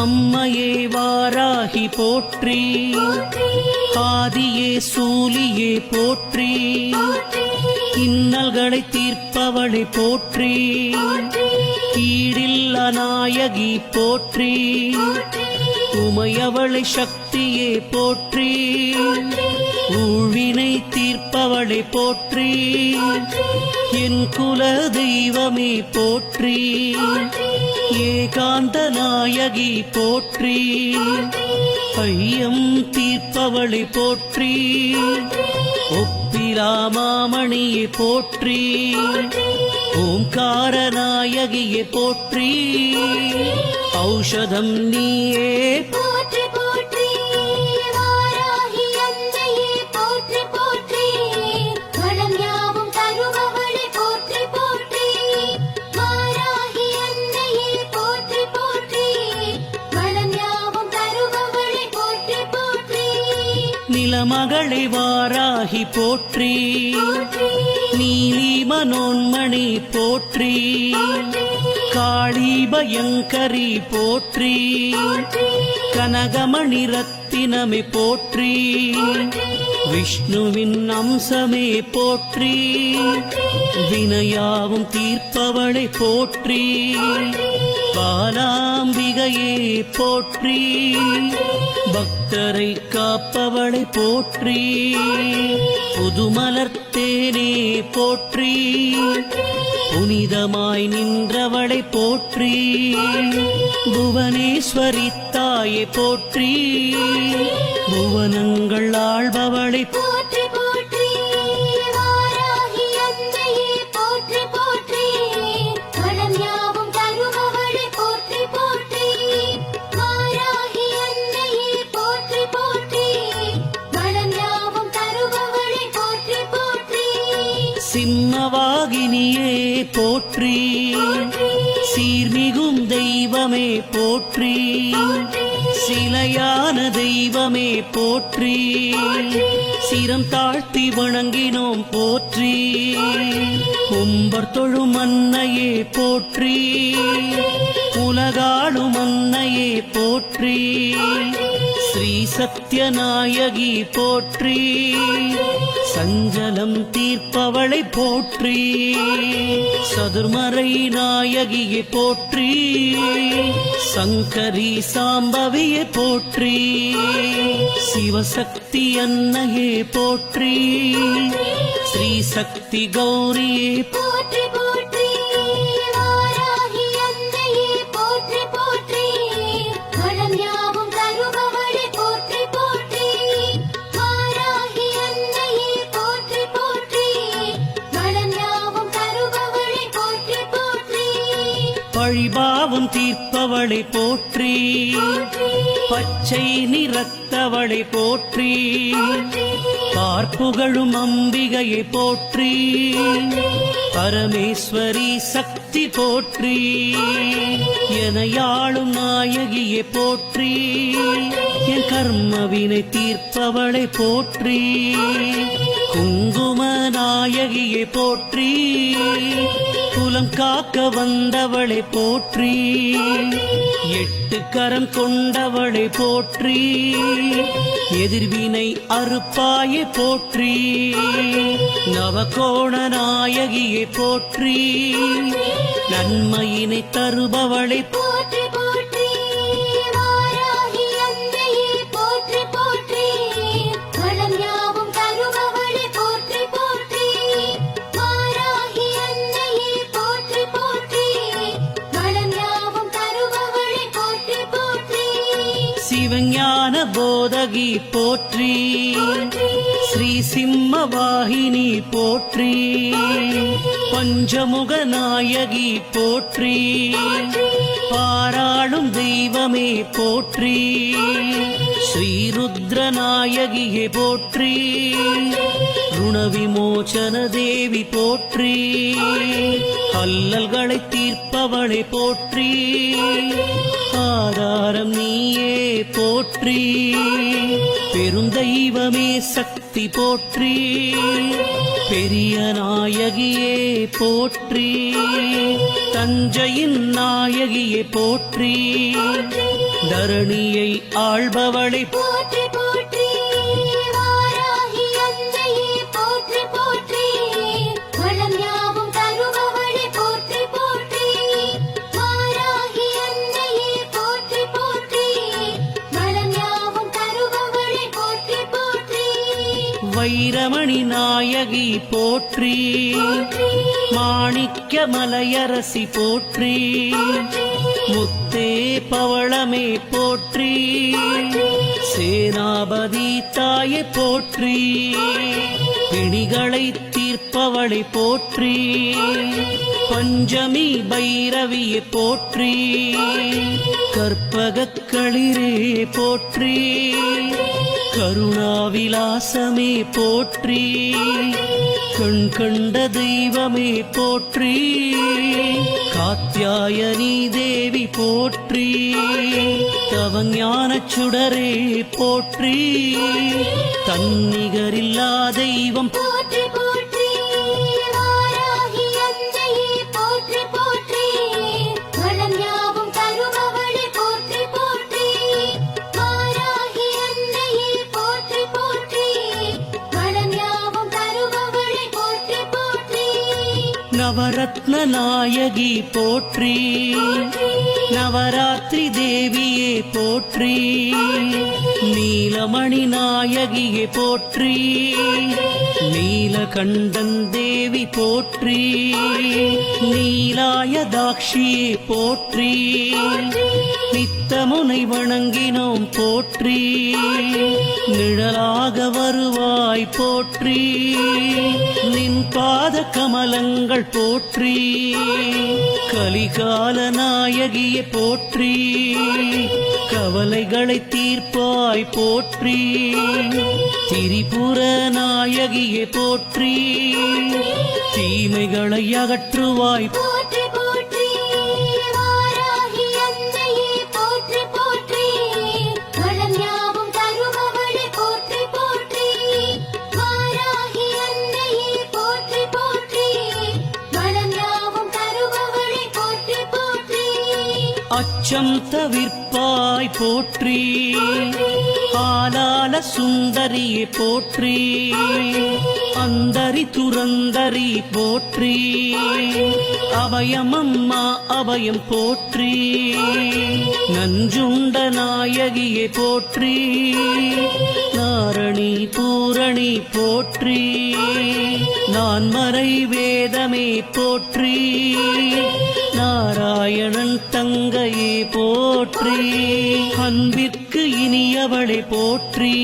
அம்மையே வாராகி போற்றி, ஆதியே சூலியே போற்றி, இன்னல்களை தீர்ப்பவளை போற்றி, ஈடில்லா நாயகி போற்றி, உமையவளை சக்தியே போற்றி, ஊழ்வினை தீர்ப்பவளை போற்றி, என் குல தெய்வமே போற்றி, ஏகாந்த நாயகி போற்றி, ஐயம் தீர்ப்பவளை போற்றி, ஒப்பிலா மாமணியை போற்றி, ஓம்கார நாயகியை போற்றி, ஔஷதம் நீயே போற்றி போற்றி, வாராகி அன்னையே போற்றி போற்றி, வளம் யாவும் தருபவளே போற்றி போற்றி, வாராகி அன்னையே போற்றி போற்றி, வளம் யாவும் தருபவளே போற்றி போற்றி, நிலமகளை வாராகி போற்றி, நீலி மனோன்மணி போற்றி, காளி பயங்கரி போற்றி, கனகமணி ரத்தினமே போற்றி, விஷ்ணுவின் அம்சமே போற்றி, வினையாவும் தீர்ப்பவளை போற்றி, பாலாம்பிகையே போற்றி, பக்தரை காப்பவளை போற்றி, புதுமலர்த்தேனே போற்றி, புனிதமாய் நின்றவளை போற்றி, புவனேஸ்வரி தாயை போற்றி, புவனங்கள் ஆள்பவளை போற்றி போற்றி, வாராகி அன்னையே போற்றி போற்றி, வளம் யாவும் தருபவளே போற்றி போற்றி, வாராகி அன்னையே போற்றி போற்றி, வளம் யாவும் தருபவளே போற்றி போற்றி, சிம்மவாகினியே போற்றி, சீர்மிகும் தெய்வமே போற்றி, சிலையான தெய்வமே போற்றி, சிரம் தாழ்த்தி வணங்கினோம் போற்றி, கும்பர் தொழும் அன்னையே போற்றி, உலகாளும் அன்னையே போற்றி, ஸ்ரீ சத்யநாயகி போற்றி, சஞ்சலம் தீர்ப்பவளை போற்றி, சதுர்மறை நாயகியை போற்றி, சங்கரி சாம்பவியை போற்றி, சிவசக்தி அன்னையே போற்றி, ஸ்ரீ சக்தி கௌரியே போற்றி போற்றி, வாராகி அன்னையே போற்றி போற்றி, வளம் யாவும் தருபவளே போற்றி போற்றி, வாராகி அன்னையே போற்றி போற்றி, வளம் யாவும் தருபவளே போற்றி போற்றி, பழிபாவம் தீர்ப்பவளை போற்றி, பச்சை நிறத்தவளை போற்றி, பார்ப்புகழும் அம்பிகையை போற்றி, பரமேஸ்வரி சக்தி போற்றி, எனையாளும் நாயகியை போற்றி, என் கர்மவினை தீர்ப்பவளை போற்றி, குங்கும நாயகியை போற்றி, குலம் காக்க வந்தவளை போற்றி, எட்டு கரம் கொண்டவளை போற்றி, எதிர்வினை அறுப்பாயை போற்றி, நவகோண நாயகியை போற்றி, நன்மையினை தருபவளை போற்றி போற்றி, வாராகி அன்னையே போற்றி போற்றி, வளம் யாவும் தருபவளே போற்றி போற்றி, வாராகி அன்னையே போற்றி போற்றி, வளம் யாவும் தருபவளே போற்றி போற்றி, சிவஞான போதகி போற்றி, ஸ்ரீ சிம்மவாகினி போற்றி, பஞ்சமுக நாயகி போற்றி, பாராளும் தெய்வமே போற்றி, ஸ்ரீருத்ர நாயகியை போற்றி, ருணவிமோச்சன தேவி போற்றி, அல்லல்களை தீர்ப்பவளை போற்றி, ஆதாரம் நீயே போற்றி, பெருந்தெய்வமே சக்தி சக்தி போற்றி பெரிய நாயகியே போற்றி தஞ்சையின் நாயகியே போற்றி தரணியை ஆள்பவளை போற்றி போற்றி வாராகி அன்னையே போற்றி போற்றி வளம் யாவும் தருபவளே போற்றி போற்றி வாராகி அன்னையே போற்றி போற்றி வளம் யாவும் தருபவளே போற்றி போற்றி வைரமணி நாயகி போற்றி மாணிக்க மலையரசி போற்றி முத்தே பவளமே போற்றி சேனாபதி தாயை போற்றி பிணிகளை தீர்ப்பவளை போற்றி பஞ்சமி பைரவியை போற்றி கற்பகக் களிரே போற்றி கருணாவிலாசமே போற்றி கண் கண்ட தெய்வமே போற்றி காத்யாயனி தேவி போற்றி தவஞானச் சுடரே போற்றி தன்னிகரில்லா தெய்வம் போற்றி போற்றி வாராகி அன்னையே போற்றி போற்றி வளம் யாவும் தருபவளே போற்றி போற்றி வாராகி அன்னையே போற்றி போற்றி வளம் யாவும் தருபவளே போற்றி போற்றி நவரத்ன நாயகி போற்றி நவராத்திரி தேவியே போற்றி நீலமணி நாயகியே போற்றி நீலகண்டன் தேவி போற்றி நீலாயதாட்சியே போற்றி நித்தமுனை வணங்கினோம் போற்றி நிழலாக வருவாய் போற்றி நின் பாத கமலங்கள் போற்றி கலிகால நாயகியே போற்றி கவலைகளை தீர்ப்பாய் போற்றி திரிபுர நாயகியே போற்றி தீமைகளை அகற்றுவாய் போற்றி போற்றி வாராகி அன்னையே போற்றி போற்றி வளம் யாவும் தருபவளே போற்றி போற்றி வாராகி அன்னையே போற்றி போற்றி வளம் யாவும் தருபவளே போற்றி போற்றி அச்சம் தவிர்ப்பாய் போற்றி ஆலால சுந்தரியே போற்றி அந்தரி துரந்தரி போற்றி அபயமம்மா அபயம் போற்றி நஞ்சுண்ட நாயகியே போற்றி நாரணி பூரணி போற்றி நான்மறை வேதமே போற்றி நாராயணன் தங்கையே போற்றி அன்பிற்கு இனியவளை போற்றி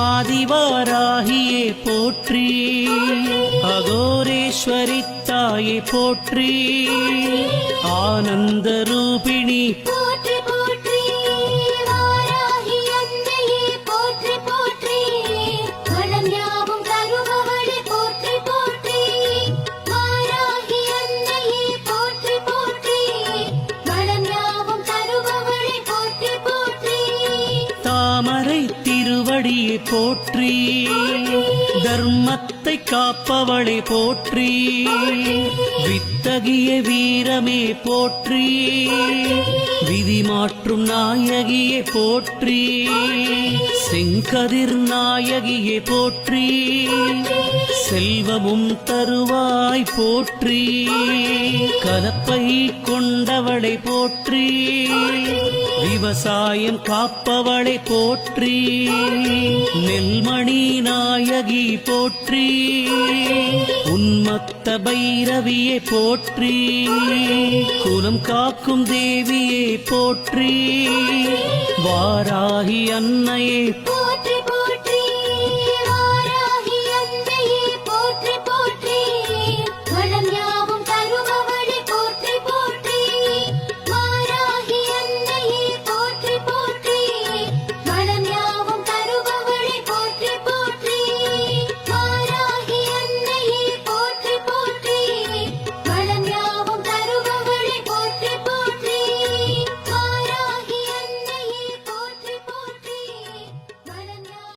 ஆதிவாராகியே போற்றி அகோரேஸ்வரி தாயே போற்றி ஆனந்த ரூபிணி போற்றி போற்றி வாராகி அன்னையே போற்றி போற்றி வளம் யாவும் தருபவளே போற்றி போற்றி வாராகி அன்னையே போற்றி போற்றி வளம் யாவும் தருபவளே போற்றி போற்றி தாமரை திருவடியை போற்றி தர்மத்தை காப்பவளை போற்றி வித்தகிய வீரமே போற்றி விதி மாற்றும் நாயகியே போற்றி செங்கதிர் நாயகியே போற்றி செல்வமும் தருவாய் போற்றி கலப்பை கொண்டவளை போற்றி விவசாயம் காப்பவளை போற்றி நெல்மணி நாயகி போற்றி உன்மத்த பைரவியை போற்றி குலம் காக்கும் தேவியை போற்றி வாராகி அன்னையே போற்றி